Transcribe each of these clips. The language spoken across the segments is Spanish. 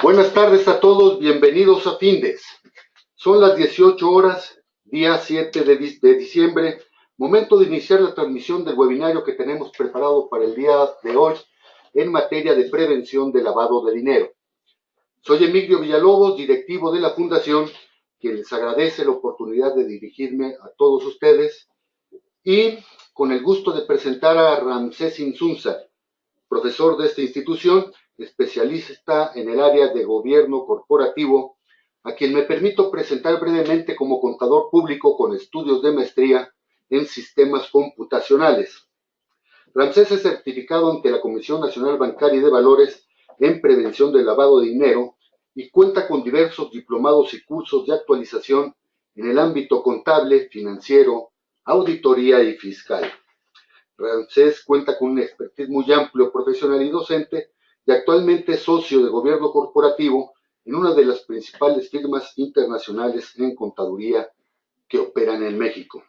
Buenas tardes a todos, bienvenidos a Findes. Son las 18 horas, día 7 de diciembre, momento de iniciar la transmisión del webinario que tenemos preparado para el día de hoy en materia de prevención de lavado de dinero. Soy Emilio Villalobos, directivo de la Fundación, quien les agradece la oportunidad de dirigirme a todos ustedes y con el gusto de presentar a Ramsés Insunza, profesor de esta institución, especialista en el área de gobierno corporativo, a quien me permito presentar brevemente como contador público con estudios de maestría en sistemas computacionales. Ramsés es certificado ante la Comisión Nacional Bancaria y de Valores en prevención del lavado de dinero y cuenta con diversos diplomados y cursos de actualización en el ámbito contable, financiero, auditoría y fiscal. Ramsés cuenta con un expertise muy amplio, profesional y docente, y actualmente es socio de gobierno corporativo en una de las principales firmas internacionales en contaduría que operan en México.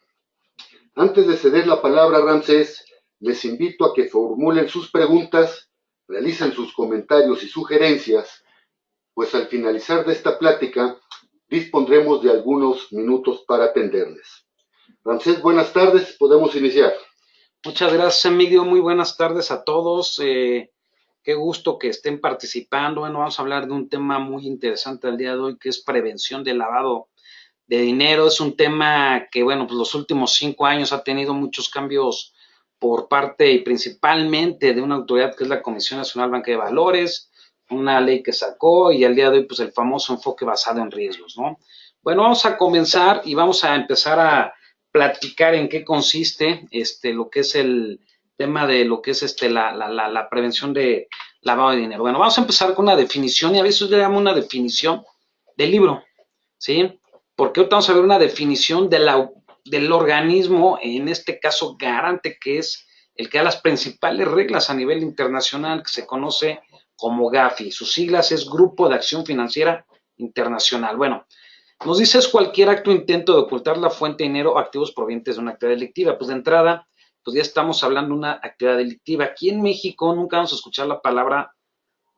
Antes de ceder la palabra a Ramsés, les invito a que formulen sus preguntas, realicen sus comentarios y sugerencias, pues al finalizar de esta plática dispondremos de algunos minutos para atenderles. Ramsés, buenas tardes, podemos iniciar. Muchas gracias, Emilio. Muy buenas tardes a todos. Qué gusto que estén participando. Bueno, vamos a hablar de un tema muy interesante el día de hoy, que es prevención del lavado de dinero. Es un tema que, bueno, pues los últimos 5 años ha tenido muchos cambios por parte y principalmente de una autoridad que es la Comisión Nacional Bancaria de Valores, una ley que sacó y al día de hoy, pues el famoso enfoque basado en riesgos, ¿no? Bueno, vamos a comenzar y vamos a empezar a platicar en qué consiste lo que es el tema de lo que es la prevención de lavado de dinero. Bueno, vamos a empezar con una definición y a veces le llamo una definición del libro, ¿sí? Porque ahorita vamos a ver una definición del organismo, en este caso garante, que es el que da las principales reglas a nivel internacional, que se conoce como GAFI. Sus siglas es Grupo de Acción Financiera Internacional. Bueno, nos dice es cualquier acto o intento de ocultar la fuente de dinero o activos provenientes de una actividad delictiva. Pues de entrada, pues ya estamos hablando de una actividad delictiva. Aquí en México nunca vamos a escuchar la palabra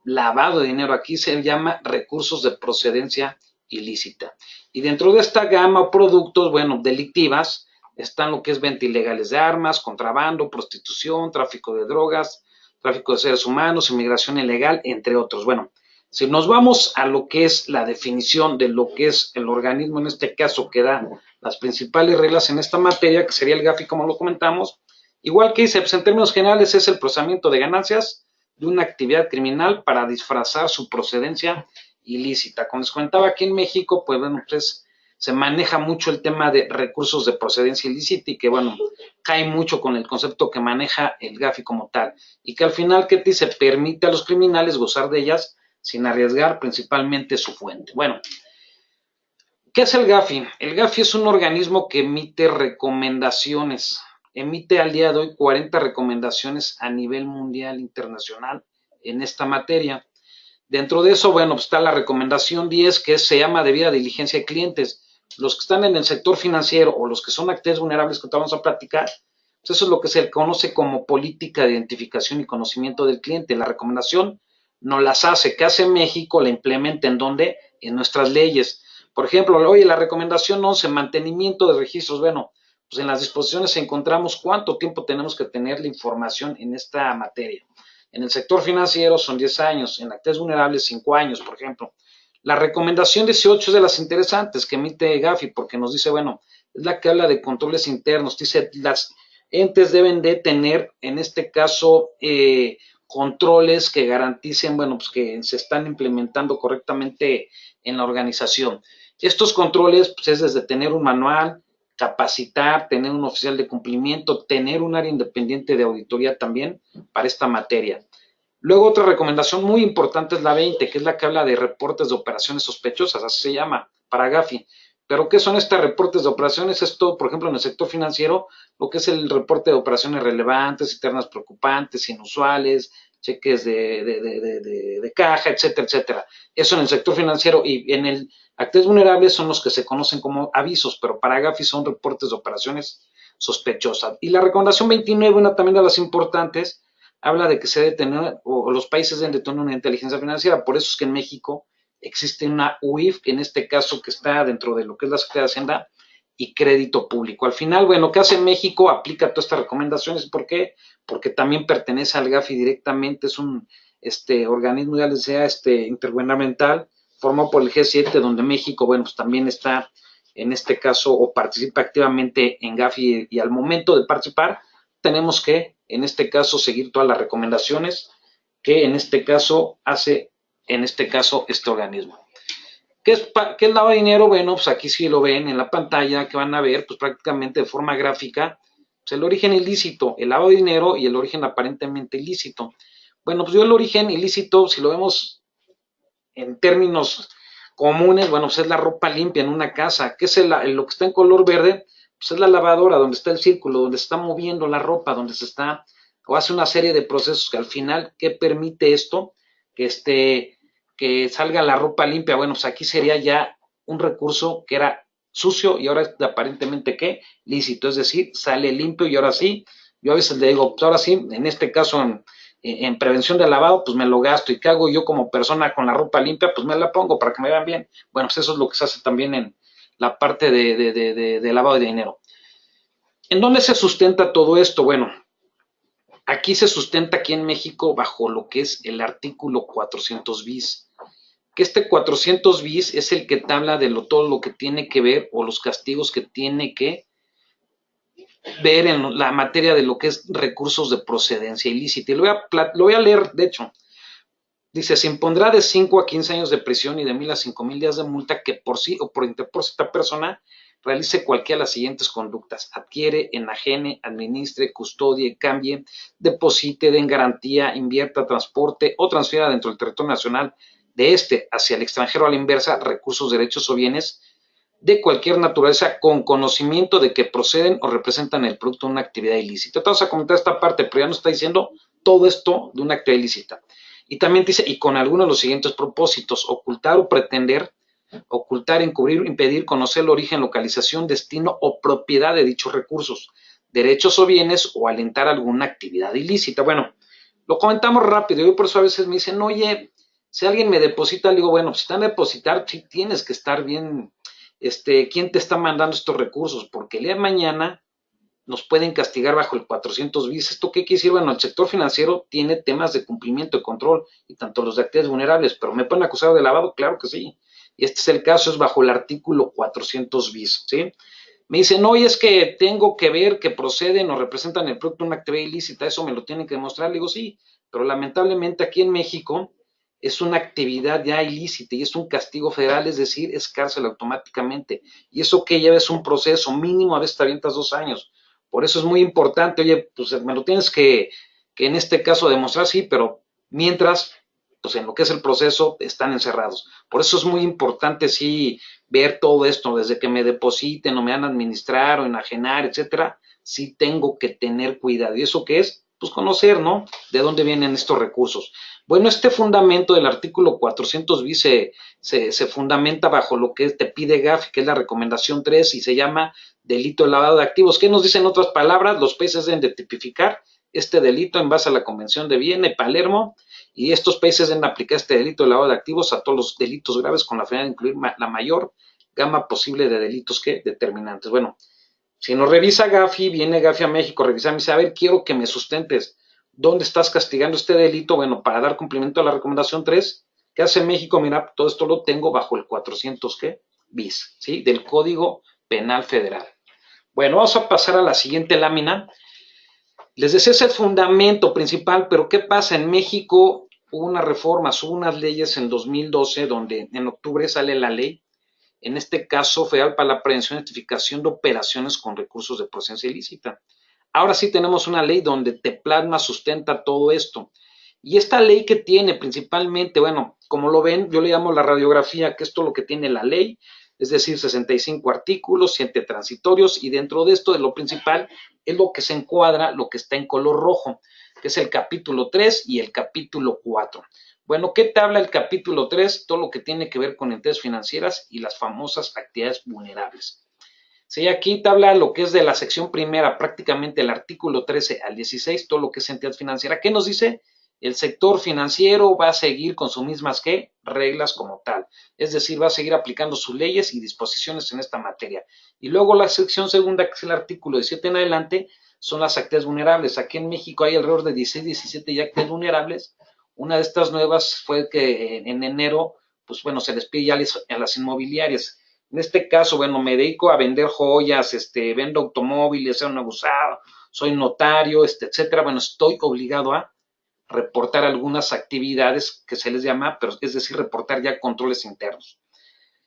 lavado de dinero. Aquí se llama recursos de procedencia ilícita. Y dentro de esta gama o productos, bueno, delictivas, están lo que es venta ilegales de armas, contrabando, prostitución, tráfico de drogas, tráfico de seres humanos, inmigración ilegal, entre otros. Bueno, si nos vamos a lo que es la definición de lo que es el organismo, en este caso, que da las principales reglas en esta materia, que sería el GAFI, como lo comentamos, igual que dice, pues en términos generales es el procesamiento de ganancias de una actividad criminal para disfrazar su procedencia ilícita. Como les comentaba, aquí en México, pues bueno, pues se maneja mucho el tema de recursos de procedencia ilícita y que, bueno, cae mucho con el concepto que maneja el GAFI como tal y que al final, ¿qué te dice? Permite a los criminales gozar de ellas sin arriesgar principalmente su fuente. Bueno, ¿qué es el GAFI? El GAFI es un organismo que emite recomendaciones. Emite al día de hoy 40 recomendaciones a nivel mundial, internacional, en esta materia. Dentro de eso, bueno, pues está la recomendación 10, que se llama debida diligencia de clientes. Los que están en el sector financiero o los que son actores vulnerables que vamos a platicar, pues eso es lo que se conoce como política de identificación y conocimiento del cliente. La recomendación no las hace. ¿Qué hace México? La implementa en dónde? En nuestras leyes. Por ejemplo, oye, la recomendación 11, mantenimiento de registros. Bueno, pues en las disposiciones encontramos cuánto tiempo tenemos que tener la información en esta materia. En el sector financiero son 10 años, en actores vulnerables 5 años, por ejemplo. La recomendación 18 es de las interesantes que emite GAFI porque nos dice, bueno, es la que habla de controles internos, dice las entes deben de tener, en este caso, controles que garanticen, bueno, pues que se están implementando correctamente en la organización. Estos controles, pues es desde tener un manual, capacitar, tener un oficial de cumplimiento, tener un área independiente de auditoría también para esta materia. Luego otra recomendación muy importante es la 20, que es la que habla de reportes de operaciones sospechosas, así se llama, para GAFI. Pero ¿qué son estos reportes de operaciones? Esto, por ejemplo, en el sector financiero, lo que es el reporte de operaciones relevantes, internas preocupantes, inusuales, cheques de caja, etcétera, etcétera. Eso en el sector financiero y en el actores vulnerables son los que se conocen como avisos, pero para GAFI son reportes de operaciones sospechosas. Y la recomendación 29, una también de las importantes, habla de que se debe tener, o los países deben de tener una inteligencia financiera. Por eso es que en México existe una UIF, en este caso que está dentro de lo que es la Secretaría de Hacienda y Crédito Público. Al final, bueno, ¿qué hace México? Aplica todas estas recomendaciones. ¿Por qué? Porque también pertenece al GAFI directamente, es un organismo, ya les decía, intergubernamental, formado por el G7, donde México, bueno, pues también está en este caso o participa activamente en GAFI y al momento de participar tenemos que, en este caso, seguir todas las recomendaciones que en este caso hace, en este caso, este organismo. ¿Qué es lavado de dinero? Bueno, pues aquí sí lo ven en la pantalla, que van a ver, pues prácticamente de forma gráfica, pues el origen ilícito, el lavado de dinero y el origen aparentemente ilícito. Bueno, pues yo el origen ilícito, si lo vemos en términos comunes, bueno, pues es la ropa limpia en una casa. ¿Qué es lo que está en color verde? Pues es la lavadora, donde está el círculo, donde se está moviendo la ropa, donde se está, o hace una serie de procesos que al final, ¿qué permite esto? Que salga la ropa limpia. Bueno, pues aquí sería ya un recurso que era sucio y ahora es aparentemente, ¿qué? Lícito, es decir, sale limpio y ahora sí, yo a veces le digo, pues ahora sí, en este caso en prevención de lavado, pues me lo gasto. ¿Y qué hago yo como persona con la ropa limpia? Pues me la pongo para que me vean bien. Bueno, pues eso es lo que se hace también en la parte de lavado de dinero. ¿En dónde se sustenta todo esto? Bueno, aquí se sustenta aquí en México bajo lo que es el artículo 400 bis. Que este 400 bis es el que te habla de todo lo que tiene que ver o los castigos que tiene que ver en la materia de lo que es recursos de procedencia ilícita. Y lo voy a leer, de hecho. Dice, se impondrá de 5 a 15 años de prisión y de 1,000 a 5,000 días de multa que por sí o por interpósita persona realice cualquiera de las siguientes conductas: adquiere, enajene, administre, custodie, cambie, deposite, den garantía, invierta, transporte o transfiera dentro del territorio nacional de hacia el extranjero a la inversa recursos, derechos o bienes de cualquier naturaleza con conocimiento de que proceden o representan el producto de una actividad ilícita. Te vamos a comentar esta parte, pero ya nos está diciendo todo esto de una actividad ilícita. Y también dice, y con algunos de los siguientes propósitos: ocultar o pretender, ocultar, encubrir, impedir conocer el origen, localización, destino o propiedad de dichos recursos, derechos o bienes, o alentar alguna actividad ilícita. Bueno, lo comentamos rápido. Yo por eso a veces me dicen, oye, si alguien me deposita, le digo, bueno, pues si están a depositar, sí tienes que estar bien, quién te está mandando estos recursos, porque el día de mañana nos pueden castigar bajo el 400 bis. ¿Esto qué quiere decir? Bueno, el sector financiero tiene temas de cumplimiento, de control, y tanto los de actividades vulnerables, pero ¿me pueden acusar de lavado? Claro que sí. Y este es el caso, es bajo el artículo 400 bis, ¿sí? Me dicen, no, y es que tengo que ver que proceden o representan el producto de una actividad ilícita, eso me lo tienen que demostrar. Le digo, sí, pero lamentablemente aquí en México es una actividad ya ilícita y es un castigo federal, es decir, es cárcel automáticamente. Y eso que lleva es un proceso mínimo, a veces te avientas 2 años. Por eso es muy importante, oye, pues me lo tienes que en este caso demostrar, sí, pero mientras, pues en lo que es el proceso, están encerrados. Por eso es muy importante, sí, ver todo esto, desde que me depositen o me van a administrar o enajenar, etcétera, sí tengo que tener cuidado. ¿Y eso qué es? Pues conocer, ¿no? De dónde vienen estos recursos. Bueno, este fundamento del artículo 400 bis se fundamenta bajo lo que te pide GAFI, que es la recomendación 3, y se llama delito de lavado de activos. ¿Qué nos dicen en otras palabras? Los países deben de tipificar este delito en base a la Convención de Viena y Palermo, y estos países deben aplicar este delito de lavado de activos a todos los delitos graves con la finalidad de incluir la mayor gama posible de delitos que determinantes. Bueno, si nos revisa GAFI, viene GAFI a México, revisa y dice, a ver, quiero que me sustentes dónde estás castigando este delito. Bueno, para dar cumplimiento a la recomendación 3, ¿qué hace México? Mira, todo esto lo tengo bajo el 400 ¿qué? Bis, ¿sí? Del Código Penal Federal. Bueno, vamos a pasar a la siguiente lámina. Les decía, es el fundamento principal, pero ¿qué pasa? En México hubo unas reformas, hubo unas leyes en 2012, donde en octubre sale la ley, en este caso federal para la prevención y identificación de operaciones con recursos de procedencia ilícita. Ahora sí tenemos una ley donde te plasma, sustenta todo esto. Y esta ley que tiene principalmente, bueno, como lo ven, yo le llamo la radiografía, que esto es lo que tiene la ley, es decir, 65 artículos, 7 transitorios, y dentro de esto, de lo principal, es lo que se encuadra, lo que está en color rojo, que es el capítulo 3 y el capítulo 4. Bueno, ¿qué te habla el capítulo 3? Todo lo que tiene que ver con entidades financieras y las famosas actividades vulnerables. Sí, aquí te habla lo que es de la sección primera, prácticamente el artículo 13 al 16, todo lo que es entidad financiera. ¿Qué nos dice? El sector financiero va a seguir con sus mismas ¿qué? Reglas como tal. Es decir, va a seguir aplicando sus leyes y disposiciones en esta materia. Y luego la sección segunda, que es el artículo 17 en adelante, son las actividades vulnerables. Aquí en México hay alrededor de 16, 17 ya actividades vulnerables. Una de estas nuevas fue que en enero, pues bueno, se les pide ya a las inmobiliarias. En este caso, bueno, me dedico a vender joyas, vendo automóviles, soy un abusado, soy notario, etcétera. Bueno, estoy obligado a reportar algunas actividades que se les llama, pero es decir, reportar ya controles internos.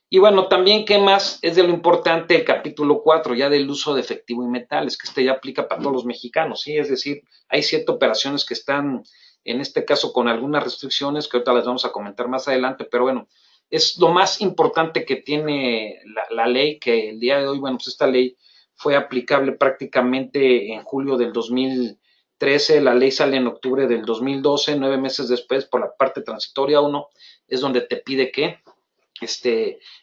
Y bueno, también, ¿qué más? Es de lo importante el capítulo 4, ya del uso de efectivo y metales, que ya aplica para todos los mexicanos, ¿sí? Es decir, hay ciertas operaciones que están, en este caso, con algunas restricciones, que ahorita las vamos a comentar más adelante, pero bueno, es lo más importante que tiene la ley, que el día de hoy, bueno, pues esta ley fue aplicable prácticamente en julio del 2013, la ley sale en octubre del 2012, 9 meses después, por la parte transitoria 1, es donde te pide que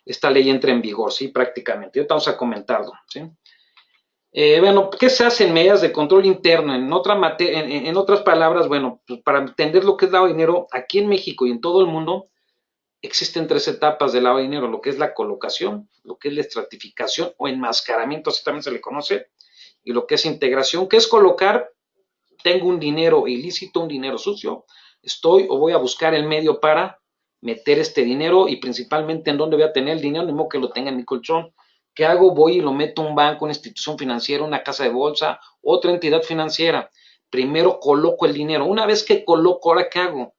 esta ley entra en vigor, ¿sí? Prácticamente. Ahorita vamos a comentarlo, ¿sí? Bueno, ¿qué se hace en medidas de control interno? En otras palabras, bueno, pues para entender lo que es lavado de dinero, aquí en México y en todo el mundo, existen 3 etapas de lavado de dinero, lo que es la colocación, lo que es la estratificación o enmascaramiento, así también se le conoce, y lo que es integración. ¿Qué es colocar? Tengo un dinero ilícito, un dinero sucio, estoy o voy a buscar el medio para meter este dinero y principalmente en dónde voy a tener el dinero, ni modo que lo tenga en mi colchón. ¿Qué hago? Voy y lo meto a un banco, una institución financiera, una casa de bolsa, otra entidad financiera. Primero coloco el dinero. Una vez que coloco, ¿ahora qué hago?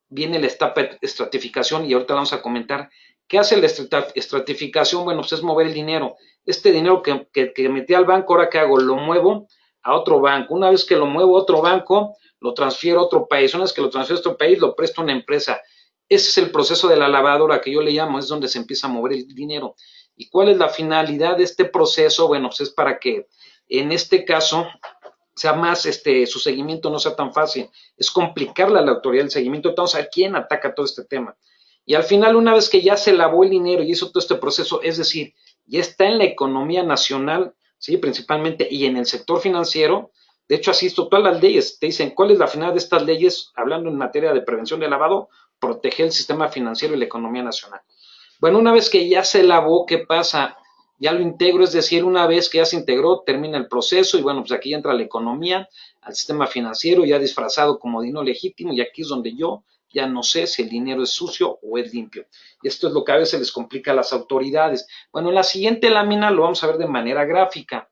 Viene la etapa de estratificación y ahorita vamos a comentar. ¿Qué hace la estratificación? Bueno, pues es mover el dinero. Este dinero que metí al banco, ¿ahora qué hago? Lo muevo a otro banco. Una vez que lo muevo a otro banco, lo transfiero a otro país. Una vez que lo transfiero a otro país, lo presto a una empresa. Ese es el proceso de la lavadora que yo le llamo, es donde se empieza a mover el dinero. ¿Y cuál es la finalidad de este proceso? Bueno, pues es para que en este caso sea más, su seguimiento no sea tan fácil. Es complicarle a la autoridad el seguimiento. Entonces, ¿a quién ataca todo este tema? Y al final, una vez que ya se lavó el dinero y hizo todo este proceso, es decir, ya está en la economía nacional, ¿sí? Principalmente, y en el sector financiero. De hecho, así todas las leyes te dicen cuál es la finalidad de estas leyes, hablando en materia de prevención de lavado, proteger el sistema financiero y la economía nacional. Bueno, una vez que ya se lavó, ¿qué pasa? Ya lo integro, es decir, una vez que ya se integró, termina el proceso y bueno, pues aquí entra la economía, al sistema financiero ya disfrazado como dinero legítimo y aquí es donde yo ya no sé si el dinero es sucio o es limpio. Y esto es lo que a veces les complica a las autoridades. Bueno, en la siguiente lámina lo vamos a ver de manera gráfica.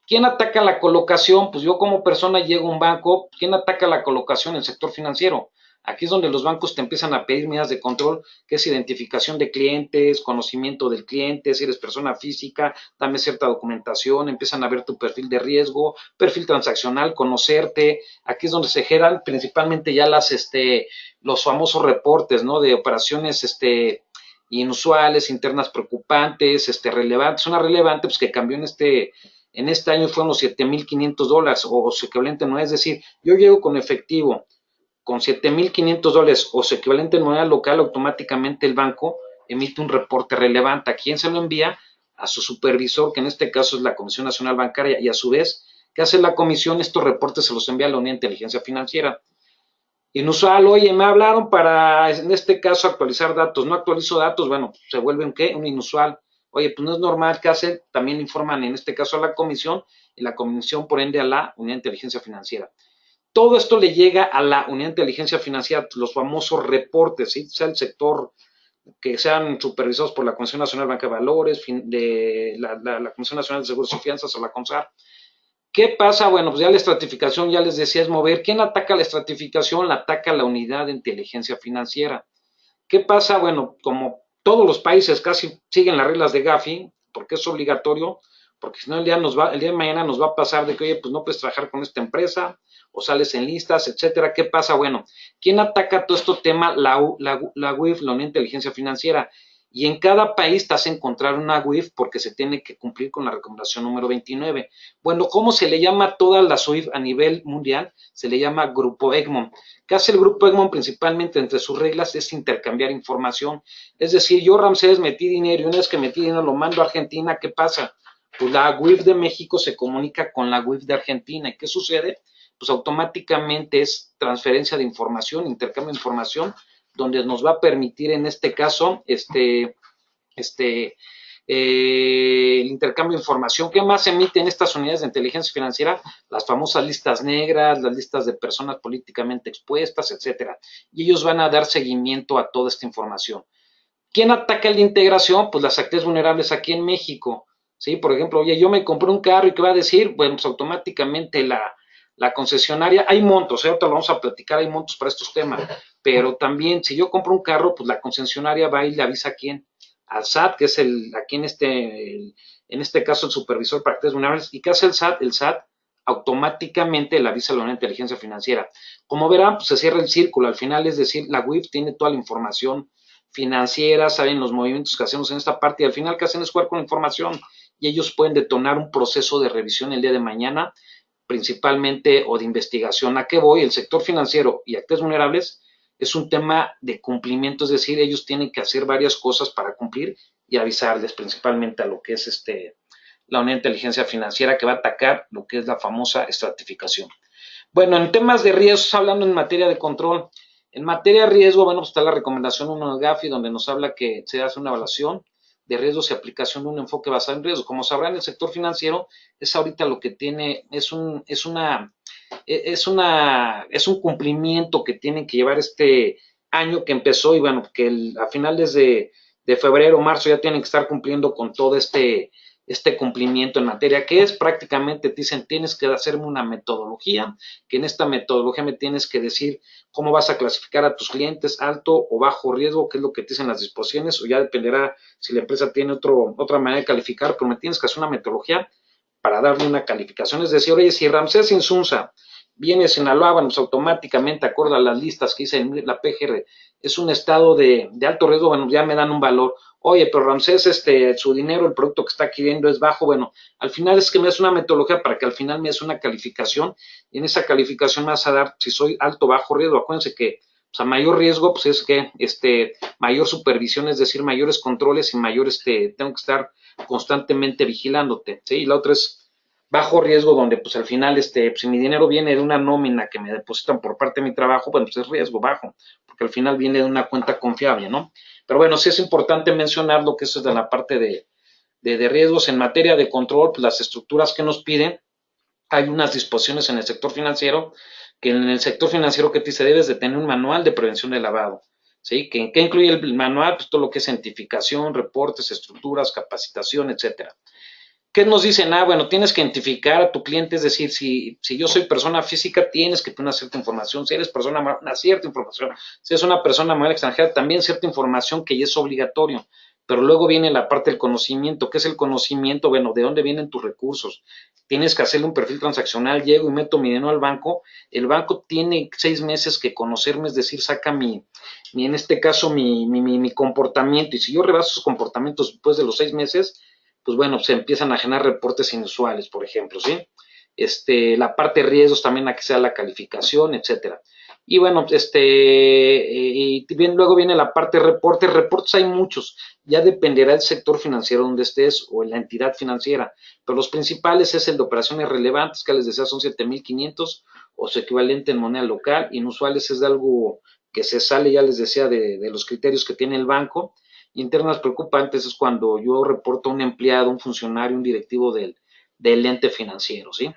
¿Quién ataca la colocación? Pues yo como persona llego a un banco. ¿Quién ataca la colocación? El sector financiero. Aquí es donde los bancos te empiezan a pedir medidas de control, que es identificación de clientes, conocimiento del cliente, si eres persona física, dame cierta documentación, empiezan a ver tu perfil de riesgo, perfil transaccional, conocerte. Aquí es donde se generan principalmente ya los famosos reportes, ¿no? De operaciones, inusuales, internas preocupantes, relevantes. Una relevante, pues que cambió en este año fueron los $7,500 o su equivalente no es decir, yo llego con efectivo con $7,500 o su equivalente en moneda local, automáticamente el banco emite un reporte relevante. ¿A quién se lo envía? A su supervisor, que en este caso es la Comisión Nacional Bancaria, y a su vez, ¿qué hace la comisión? Estos reportes se los envía a la Unidad de Inteligencia Financiera. Inusual, oye, me hablaron para, en este caso, actualizar datos. No actualizo datos, bueno, se vuelve un ¿qué? Un inusual. Oye, pues no es normal, ¿qué hacen? También informan, en este caso, a la comisión, y la comisión, por ende, a la Unidad de Inteligencia Financiera. Todo esto le llega a la Unidad de Inteligencia Financiera, los famosos reportes, ¿sí? Sea el sector que sean supervisados por la Comisión Nacional de Banca de Valores, de la Comisión Nacional de Seguros y Fianzas o la CONSAR. ¿Qué pasa? Bueno, pues ya la estratificación, ya les decía, es mover. ¿Quién ataca la estratificación? La ataca la Unidad de Inteligencia Financiera. ¿Qué pasa? Bueno, como todos los países casi siguen las reglas de Gafi, porque es obligatorio, porque si no el día de mañana nos va a pasar de que, oye, pues no puedes trabajar con esta empresa, o sales en listas, etcétera. ¿Qué pasa? Bueno, ¿quién ataca todo este tema? La UIF, la Unión de Inteligencia Financiera. Y en cada país te hace encontrar una UIF porque se tiene que cumplir con la recomendación número 29. Bueno, ¿cómo se le llama a todas las UIF a nivel mundial? Se le llama Grupo Egmont. ¿Qué hace el Grupo Egmont principalmente entre sus reglas? Es intercambiar información. Es decir, yo, Ramsés, metí dinero y una vez que metí dinero lo mando a Argentina, ¿qué pasa? pues la UIF de México se comunica con la UIF de Argentina. ¿Y qué sucede? Pues automáticamente es transferencia de información, intercambio de información, donde nos va a permitir en este caso este, el intercambio de información. ¿Qué más emiten estas unidades de inteligencia financiera? Las famosas listas negras, las listas de personas políticamente expuestas, etcétera. Y ellos van a dar seguimiento a toda esta información. ¿Quién ataca la integración? Pues las actividades vulnerables aquí en México. ¿Sí? Por ejemplo, oye, yo me compré un carro y ¿qué va a decir? Bueno, pues automáticamente la concesionaria, hay montos, ahorita lo vamos a platicar, hay montos para estos temas, pero también si yo compro un carro, pues la concesionaria va y le avisa a quién, al SAT, que es aquí en este caso el supervisor para actividades vulnerables. ¿Y qué hace el SAT? El SAT automáticamente le avisa a la Unidad de Inteligencia Financiera. Como verán, pues se cierra el círculo, al final, es decir, la UIF tiene toda la información financiera, saben los movimientos que hacemos en esta parte y al final que hacen es jugar con la información y ellos pueden detonar un proceso de revisión el día de mañana, principalmente o de investigación. ¿A qué voy? El sector financiero y actividades vulnerables es un tema de cumplimiento, es decir, ellos tienen que hacer varias cosas para cumplir y avisarles principalmente a lo que es la Unidad de Inteligencia Financiera que va a atacar lo que es la famosa estratificación. Bueno, en temas de riesgos, hablando en materia de control, en materia de riesgo, bueno, pues está la recomendación 1 del GAFI, donde nos habla que se hace una evaluación de riesgos y aplicación de un enfoque basado en riesgos. Como sabrán, el sector financiero es ahorita lo que tiene, es un cumplimiento que tienen que llevar este año que empezó y bueno, que a finales de febrero, marzo ya tienen que estar cumpliendo con todo este cumplimiento en materia, que es prácticamente, te dicen, tienes que hacerme una metodología, que en esta metodología me tienes que decir cómo vas a clasificar a tus clientes, alto o bajo riesgo, qué es lo que te dicen las disposiciones, o ya dependerá si la empresa tiene otra manera de calificar, pero me tienes que hacer una metodología para darle una calificación. Es decir, oye, si Ramsés Insunza viene a Sinaloa, bueno, pues automáticamente, acorde a las listas que dice la PGR, es un estado de alto riesgo, bueno, ya me dan un valor. Oye, pero Ramsés, su dinero, el producto que está adquiriendo es bajo. Bueno, al final es que me das una metodología para que al final me des una calificación y en esa calificación me vas a dar si soy alto o bajo riesgo. Acuérdense que pues, a mayor riesgo, pues es que mayor supervisión, es decir, mayores controles y mayor tengo que estar constantemente vigilándote, ¿sí? Y la otra es bajo riesgo, donde pues al final, pues, si mi dinero viene de una nómina que me depositan por parte de mi trabajo, bueno, pues es riesgo bajo, porque al final viene de una cuenta confiable, ¿no? Pero bueno, sí es importante mencionar lo que eso es de la parte de riesgos. En materia de control, pues las estructuras que nos piden, hay unas disposiciones en el sector financiero, que en el sector financiero que te dice debes de tener un manual de prevención de lavado, ¿sí? ¿Qué incluye el manual? Pues todo lo que es identificación, reportes, estructuras, capacitación, etcétera. ¿Qué nos dicen? Bueno, tienes que identificar a tu cliente, es decir, si yo soy persona física, tienes que tener una cierta información, si eres persona moral, una cierta información, si es una persona moral extranjera, también cierta información que ya es obligatorio, pero luego viene la parte del conocimiento. ¿Qué es el conocimiento? Bueno, ¿de dónde vienen tus recursos? Tienes que hacerle un perfil transaccional, llego y meto mi dinero al banco, el banco tiene 6 meses que conocerme, es decir, saca en este caso, mi comportamiento, y si yo rebaso esos comportamientos después de los 6 meses, pues bueno, se empiezan a generar reportes inusuales, por ejemplo, ¿sí? La parte de riesgos también a que sea la calificación, etcétera. Y bueno, y bien, luego viene la parte de reportes. Reportes hay muchos, ya dependerá del sector financiero donde estés o en la entidad financiera, pero los principales es el de operaciones relevantes, que les decía son 7,500 o su equivalente en moneda local. Inusuales es de algo que se sale, ya les decía, de los criterios que tiene el banco. Internas preocupantes es cuando yo reporto a un empleado, un funcionario, un directivo del ente financiero, ¿sí?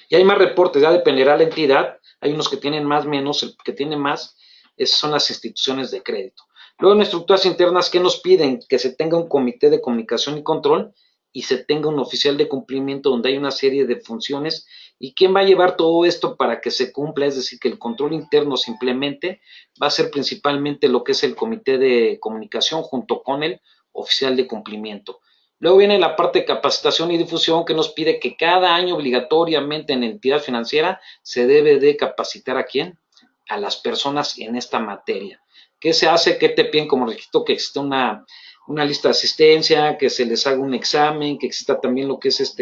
Y hay más reportes, ya dependerá la entidad, hay unos que tienen más, menos, el que tiene más, esas son las instituciones de crédito. Luego en estructuras internas, ¿qué nos piden? Que se tenga un comité de comunicación y control y se tenga un oficial de cumplimiento donde hay una serie de funciones. ¿Y quién va a llevar todo esto para que se cumpla? Es decir, que el control interno se implemente, va a ser principalmente lo que es el comité de comunicación junto con el oficial de cumplimiento. Luego viene la parte de capacitación y difusión que nos pide que cada año obligatoriamente en entidad financiera se debe de capacitar a quién, a las personas en esta materia. ¿Qué se hace? ¿Qué te piden como requisito? Que exista una lista de asistencia, que se les haga un examen, que exista también lo que es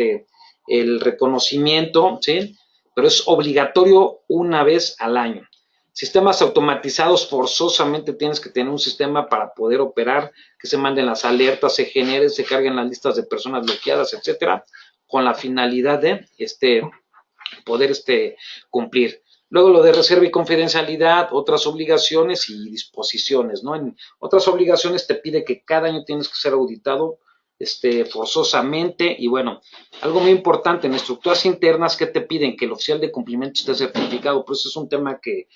el reconocimiento, ¿sí? Pero es obligatorio una vez al año. Sistemas automatizados, forzosamente tienes que tener un sistema para poder operar, que se manden las alertas, se generen, se carguen las listas de personas bloqueadas, etcétera, con la finalidad de poder cumplir. Luego lo de reserva y confidencialidad, otras obligaciones y disposiciones, ¿no? En otras obligaciones te pide que cada año tienes que ser auditado forzosamente y bueno, algo muy importante en estructuras internas que te piden que el oficial de cumplimiento esté certificado, por eso es un tema que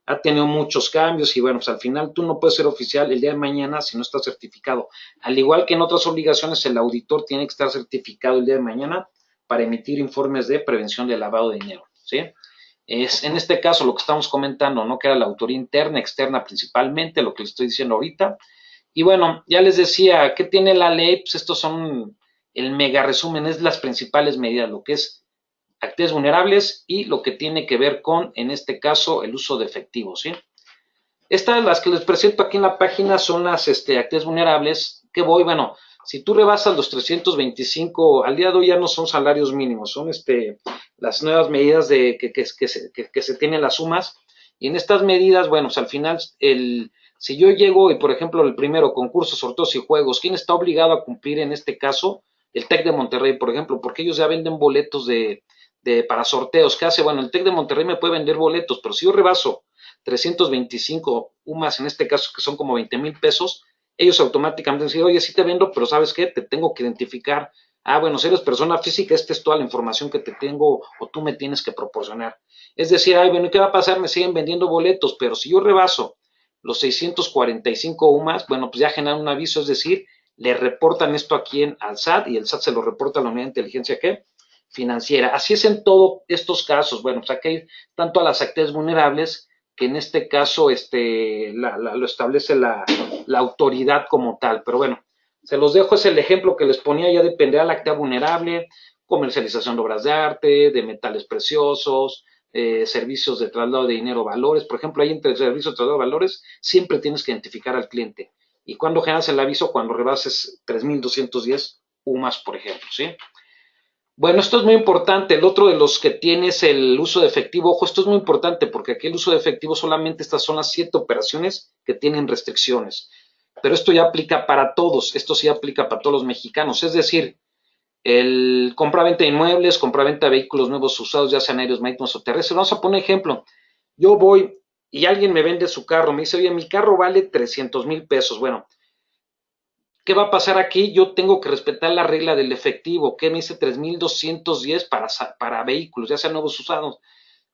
ha tenido muchos cambios y bueno, pues al final tú no puedes ser oficial el día de mañana si no estás certificado. Al igual que en otras obligaciones, el auditor tiene que estar certificado el día de mañana para emitir informes de prevención de lavado de dinero, ¿sí? Es en este caso lo que estamos comentando, ¿no? Que era la autoría interna, externa principalmente, lo que les estoy diciendo ahorita. Y bueno, ya les decía, ¿qué tiene la ley? Pues estos son el mega resumen, es las principales medidas, lo que es actividades vulnerables y lo que tiene que ver con, en este caso, el uso de efectivo, ¿sí? Estas, las que les presento aquí en la página, son las actividades vulnerables que bueno, si tú rebasas los 325, al día de hoy ya no son salarios mínimos, son las nuevas medidas que se tienen las sumas, y en estas medidas, bueno, pues al final, si yo llego y, por ejemplo, el primero, concursos, sorteos y juegos, ¿quién está obligado a cumplir en este caso? El TEC de Monterrey, por ejemplo, porque ellos ya venden boletos para sorteos. ¿Qué hace? Bueno, el TEC de Monterrey me puede vender boletos, pero si yo rebaso 325 UMAS, en este caso, que son como 20,000 pesos, ellos automáticamente dicen, oye, sí te vendo, pero ¿sabes qué? Te tengo que identificar. Ah, bueno, si eres persona física, esta es toda la información que te tengo o tú me tienes que proporcionar. Es decir, ay, bueno, ¿qué va a pasar? Me siguen vendiendo boletos, pero si yo rebaso los 645 UMAS, bueno, pues ya generan un aviso, es decir, le reportan esto aquí al SAT y el SAT se lo reporta a la unidad de inteligencia, ¿qué? Financiera. Así es en todos estos casos. Bueno, pues aquí hay tanto a las actividades vulnerables, que en este caso lo establece la autoridad como tal. Pero bueno, se los dejo, es el ejemplo que les ponía, ya dependerá de la actividad vulnerable, comercialización de obras de arte, de metales preciosos, servicios de traslado de dinero, valores. Por ejemplo, ahí entre servicios de traslado de valores, siempre tienes que identificar al cliente. ¿Y cuando generas el aviso? Cuando rebases 3,210 UMAS, por ejemplo, ¿sí? Bueno, esto es muy importante. El otro de los que tiene es el uso de efectivo. Ojo, esto es muy importante porque aquí el uso de efectivo solamente estas son las 7 operaciones que tienen restricciones. Pero esto ya aplica para todos. Esto sí aplica para todos los mexicanos. Es decir, el compra-venta de inmuebles, compra-venta de vehículos nuevos usados, ya sean aéreos, marítimos o terrestres. Vamos a poner ejemplo. Yo voy y alguien me vende su carro. Me dice, oye, mi carro vale 300,000 pesos. Bueno, ¿qué va a pasar aquí? Yo tengo que respetar la regla del efectivo, que me dice 3,210 para vehículos, ya sean nuevos usados.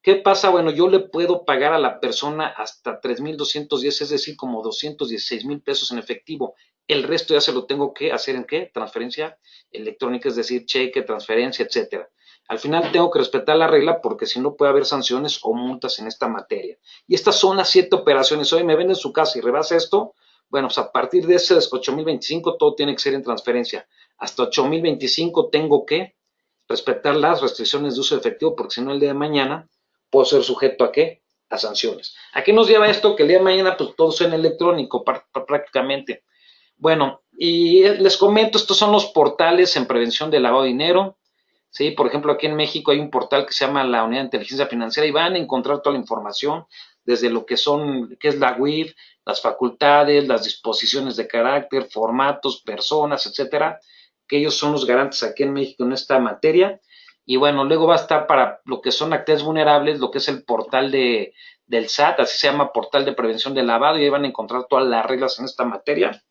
¿Qué pasa? Bueno, yo le puedo pagar a la persona hasta 3,210, es decir, como 216,000 pesos en efectivo. El resto ya se lo tengo que hacer en qué? Transferencia electrónica, es decir, cheque, transferencia, etcétera. Al final tengo que respetar la regla porque si no puede haber sanciones o multas en esta materia. Y estas son las 7 operaciones. Hoy me venden su casa y rebasa esto. Bueno, pues a partir de esos 8,025 todo tiene que ser en transferencia. Hasta 8,025 tengo que respetar las restricciones de uso de efectivo porque si no el día de mañana puedo ser sujeto a qué? A sanciones. ¿A qué nos lleva esto? Que el día de mañana pues todo sea en electrónico prácticamente. Bueno, y les comento, estos son los portales en prevención de lavado de dinero. ¿Sí? Por ejemplo, aquí en México hay un portal que se llama la Unidad de Inteligencia Financiera y van a encontrar toda la información desde lo que es la UIF, las facultades, las disposiciones de carácter, formatos, personas, etcétera, que ellos son los garantes aquí en México en esta materia. Y bueno, luego va a estar para lo que son actividades vulnerables, lo que es el portal del SAT, así se llama, portal de prevención de lavado, y ahí van a encontrar todas las reglas en esta materia.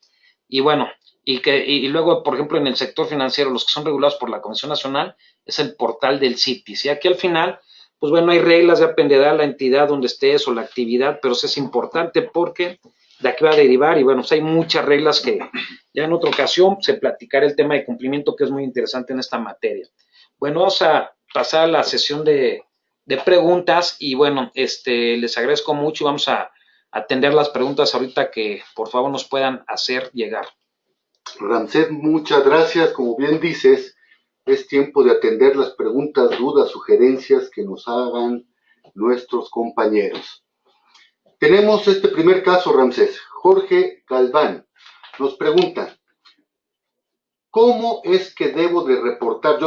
Y bueno, y luego, por ejemplo, en el sector financiero, los que son regulados por la Comisión Nacional, es el portal del CITIS. Y aquí al final, pues bueno, hay reglas, ya dependerá de la entidad donde estés o la actividad, pero eso es importante porque de aquí va a derivar y bueno, pues hay muchas reglas que ya en otra ocasión se platicará el tema de cumplimiento que es muy interesante en esta materia. Bueno, vamos a pasar a la sesión de preguntas y bueno, les agradezco mucho y vamos a atender las preguntas ahorita que por favor nos puedan hacer llegar. Ramsés, muchas gracias. Como bien dices, es tiempo de atender las preguntas, dudas, sugerencias que nos hagan nuestros compañeros. Tenemos este primer caso, Ramsés. Jorge Galván nos pregunta, ¿cómo es que debo de reportar?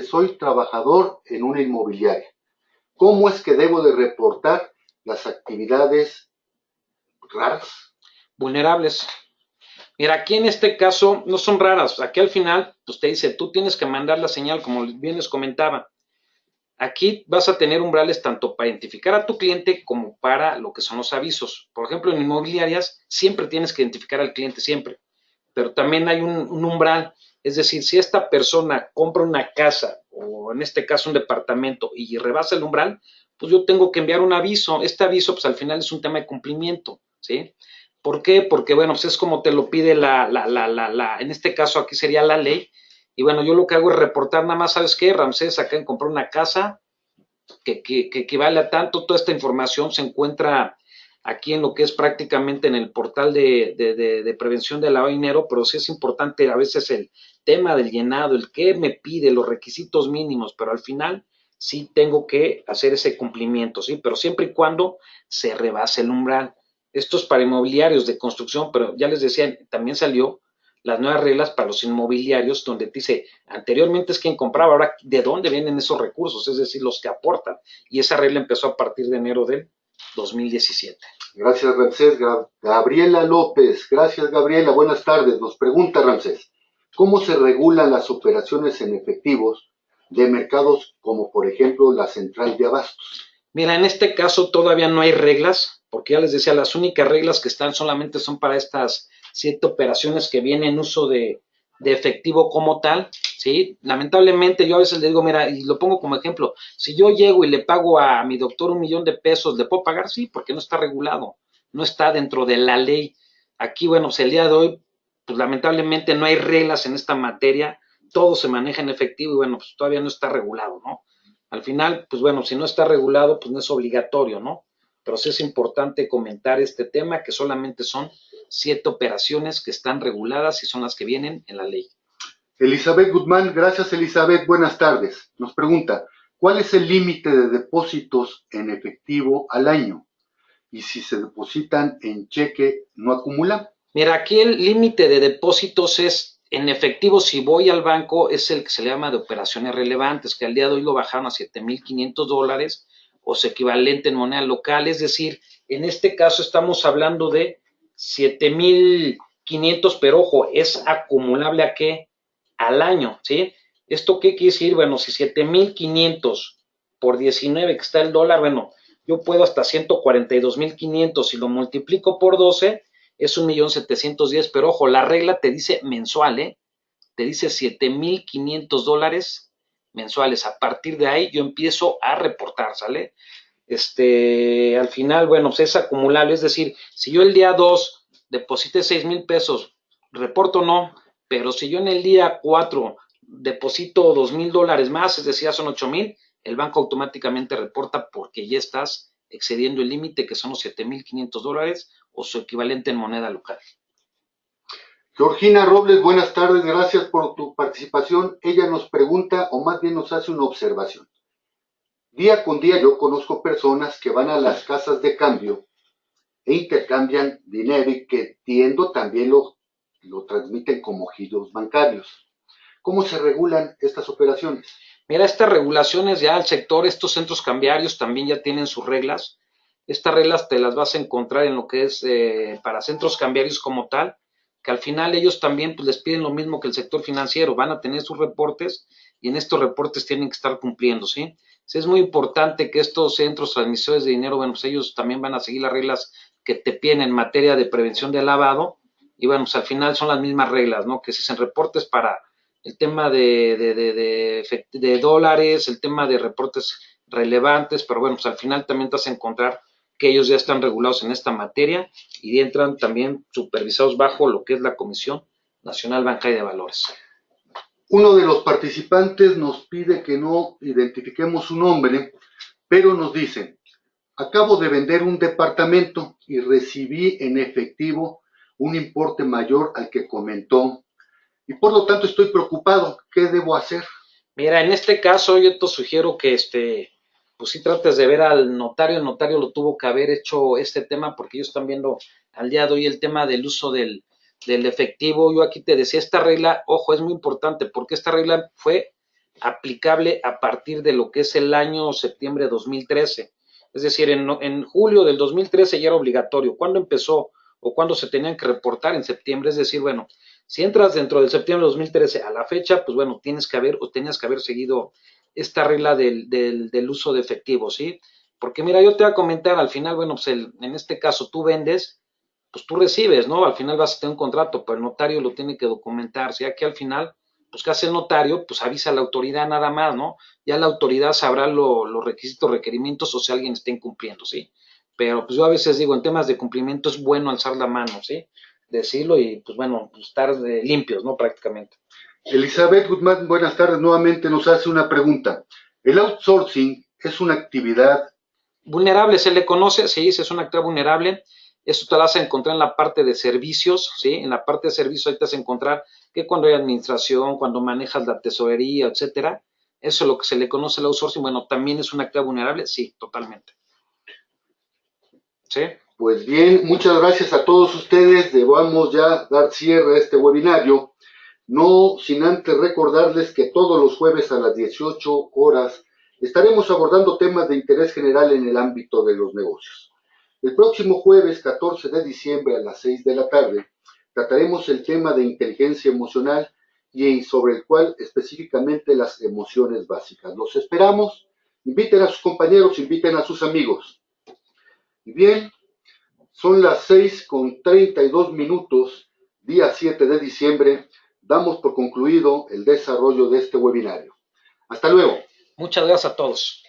Soy trabajador en una inmobiliaria. ¿Cómo es que debo de reportar las actividades raras. Vulnerables. Mira, aquí en este caso no son raras. Aquí al final, pues te dice, tú tienes que mandar la señal, como bien les comentaba. Aquí vas a tener umbrales tanto para identificar a tu cliente como para lo que son los avisos. Por ejemplo, en inmobiliarias siempre tienes que identificar al cliente, siempre. Pero también hay un umbral. Es decir, si esta persona compra una casa o en este caso un departamento y rebasa el umbral, pues yo tengo que enviar un aviso. Este aviso, pues al final es un tema de cumplimiento, ¿sí? ¿Por qué? Porque, bueno, pues es como te lo pide en este caso aquí sería la ley. Y bueno, yo lo que hago es reportar nada más, ¿sabes qué? Ramsés acá en comprar una casa que equivale a tanto. Toda esta información se encuentra aquí en lo que es prácticamente en el portal de prevención de lavado de dinero, pero sí es importante a veces el tema del llenado, el que me pide, los requisitos mínimos, pero al final sí tengo que hacer ese cumplimiento, ¿sí? Pero siempre y cuando se rebase el umbral. Esto es para inmobiliarios de construcción, pero ya les decía, también salió las nuevas reglas para los inmobiliarios, donde te dice, anteriormente es quien compraba, ahora de dónde vienen esos recursos, es decir, los que aportan. Y esa regla empezó a partir de enero del 2017. Gracias, Ramsés. Gabriela López. Gracias, Gabriela. Buenas tardes. Nos pregunta Ramsés, ¿cómo se regulan las operaciones en efectivos de mercados como, por ejemplo, la central de abastos? Mira, en este caso todavía no hay reglas, porque ya les decía, las únicas reglas que están solamente son para estas 7 operaciones que vienen en uso de efectivo como tal, ¿sí? Lamentablemente yo a veces le digo, mira, y lo pongo como ejemplo, si yo llego y le pago a mi doctor 1,000,000 de pesos, ¿le puedo pagar? Sí, porque no está regulado, no está dentro de la ley. Aquí, bueno, pues el día de hoy, pues lamentablemente no hay reglas en esta materia, todo se maneja en efectivo y bueno, pues todavía no está regulado, ¿no? Al final, pues bueno, si no está regulado, pues no es obligatorio, ¿no? Pero sí es importante comentar este tema, que solamente son 7 operaciones que están reguladas y son las que vienen en la ley. Elizabeth Guzmán, gracias Elizabeth, buenas tardes. Nos pregunta, ¿cuál es el límite de depósitos en efectivo al año? Y si se depositan en cheque, ¿no acumulan? Mira, aquí el límite de depósitos es en efectivo, si voy al banco, es el que se le llama de operaciones relevantes, que al día de hoy lo bajaron a $7,500 o su equivalente en moneda local, es decir, en este caso estamos hablando de 7,500, pero ojo, es acumulable a qué? Al año, ¿sí? ¿Esto qué quiere decir? Bueno, si 7,500 por 19 que está el dólar, bueno, yo puedo hasta 142,500, si lo multiplico por 12, es 1,710,000, pero ojo, la regla te dice mensual, ¿eh? Te dice $7,500 mensuales. A partir de ahí yo empiezo a reportar, ¿sale? Al final, bueno, pues es acumulable, es decir, si yo el día 2 deposité 6,000 pesos, reporto no, pero si yo en el día 4 deposito $2,000 más, es decir, ya son 8,000, el banco automáticamente reporta porque ya estás excediendo el límite que son los $7,500 o su equivalente en moneda local. Georgina Robles, buenas tardes, gracias por tu participación. Ella nos pregunta, o más bien nos hace una observación. Día con día yo conozco personas que van a las casas de cambio e intercambian dinero y que entiendo también lo transmiten como giros bancarios. ¿Cómo se regulan estas operaciones? Mira, estas regulaciones ya al sector, estos centros cambiarios también ya tienen sus reglas. Estas reglas te las vas a encontrar en lo que es para centros cambiarios como tal, que al final ellos también pues, les piden lo mismo que el sector financiero, van a tener sus reportes y en estos reportes tienen que estar cumpliendo, ¿sí? Sí, es muy importante que estos centros transmisores de dinero, bueno, pues ellos también van a seguir las reglas que te piden en materia de prevención de lavado y bueno, pues al final son las mismas reglas, ¿no? Que si se reportes para el tema de dólares, el tema de reportes relevantes, pero bueno, pues al final también te vas a encontrar que ellos ya están regulados en esta materia y entran también supervisados bajo lo que es la Comisión Nacional Bancaria de Valores. Uno de los participantes nos pide que no identifiquemos su nombre, pero nos dice, acabo de vender un departamento y recibí en efectivo un importe mayor al que comentó y por lo tanto estoy preocupado. ¿Qué debo hacer? Mira, en este caso yo te sugiero que pues sí trates de ver al notario. El notario lo tuvo que haber hecho este tema porque ellos están viendo al día de hoy el tema del uso del efectivo. Yo aquí te decía, esta regla, ojo, es muy importante porque esta regla fue aplicable a partir de lo que es el año septiembre de 2013. Es decir, en julio del 2013 ya era obligatorio. ¿Cuándo empezó o cuándo se tenían que reportar? En septiembre. Es decir, bueno, si entras dentro del septiembre de 2013 a la fecha, pues bueno, tienes que haber o tenías que haber seguido esta regla del uso de efectivo, ¿sí? Porque mira, yo te voy a comentar, al final, bueno, pues en este caso tú vendes, pues tú recibes, ¿no? Al final vas a tener un contrato, pero el notario lo tiene que documentar. Si aquí al final, pues ¿qué hace el notario? Pues avisa a la autoridad nada más, ¿no? Ya la autoridad sabrá los requisitos, requerimientos o si alguien está incumpliendo, ¿sí? Pero pues yo a veces digo, en temas de cumplimiento es bueno alzar la mano, ¿sí? Decirlo y pues bueno, pues, estar limpios, ¿no? Prácticamente. Elizabeth Guzmán, buenas tardes. Nuevamente nos hace una pregunta. ¿El outsourcing es una actividad? Vulnerable se le conoce, sí, es una actividad vulnerable. Eso te lo vas a encontrar en la parte de servicios, ¿sí? En la parte de servicios ahí te vas a encontrar que cuando hay administración, cuando manejas la tesorería, etcétera, eso es lo que se le conoce el outsourcing. Bueno, también es una actividad vulnerable, sí, totalmente. ¿Sí? Pues bien, muchas gracias a todos ustedes. Debamos ya dar cierre a este webinario. No sin antes recordarles que todos los jueves a las 18 horas estaremos abordando temas de interés general en el ámbito de los negocios. El próximo jueves 14 de diciembre a las 6 de la tarde trataremos el tema de inteligencia emocional y sobre el cual específicamente las emociones básicas. Los esperamos. Inviten a sus compañeros, inviten a sus amigos. Y bien, son las 6:32, día 7 de diciembre. Damos por concluido el desarrollo de este webinario. Hasta luego. Muchas gracias a todos.